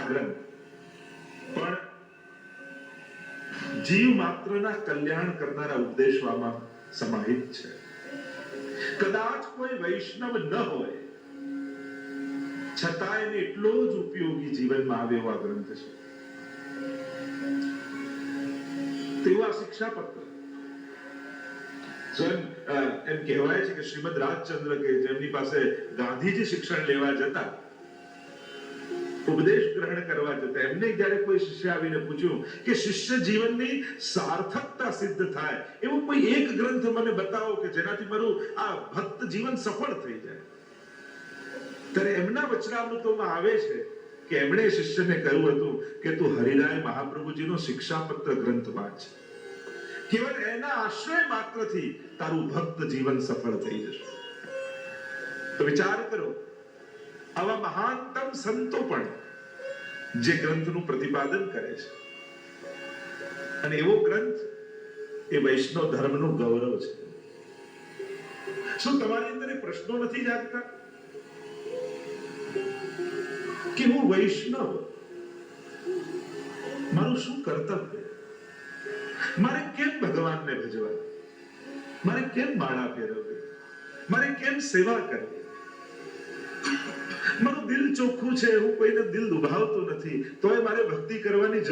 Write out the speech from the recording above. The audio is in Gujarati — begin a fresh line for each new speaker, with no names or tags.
ગ્રંથ પણ જીવ માત્રના કલ્યાણ કરનારા ઉપદેશવામાં સમાહિત છે. કદાચ કોઈ વૈષ્ણવ ન હોય છતાં એને એટલો જ ઉપયોગી જીવનમાં આવે એવો આ ગ્રંથ છે. તેવું આ શિક્ષાપત્ર એમ કહેવાય છે કે શ્રીમદ રાજચંદ્ર કે જેમની પાસે ગાંધીજી શિક્ષણ લેવા જતા, ઉપદેશ ગ્રહણ કરવા જતા, એમને જ્યારે કોઈ શિષ્ય આવીને પૂછ્યું કે શિષ્ય જીવનની સાર્થકતા સિદ્ધ થાય એવું કોઈ એક ગ્રંથ મને બતાવો કે જેનાથી મારું આ ભક્ત જીવન સફળ થઈ જાય, ત્યારે એમના વચનામૃતોમાં આવે છે કે એમણે શિષ્યને કહ્યું હતું કે તું હરિરાય મહાપ્રભુજીનો શિક્ષાપત્ર ગ્રંથ વાંચ. કેવળ એના આશ્રય માત્રથી તારું ભક્ત જીવન સફળ થઈ જશે. તો વિચાર કરો, આવા મહાનતમ સંતો પણ જે ગ્રંથનું પ્રતિપાદન કરે છે, અને એવો ગ્રંથ એ વૈષ્ણવ ધર્મનું ગૌરવ છે. શું તમારી અંદર એ પ્રશ્નો નથી જાગતા કે હું વૈષ્ણવ, મારું શું કર્તવ્ય, મારે કેમ ભગવાનને ભજવા, મારે કેમ માળા ફેરવવી, મારે કેમ સેવા કરવી, મારું દિલ ચોખ્ખું છે, હું કોઈને દિલ દુભાવતો નથી, તોય મારે ભક્તિ કરવાની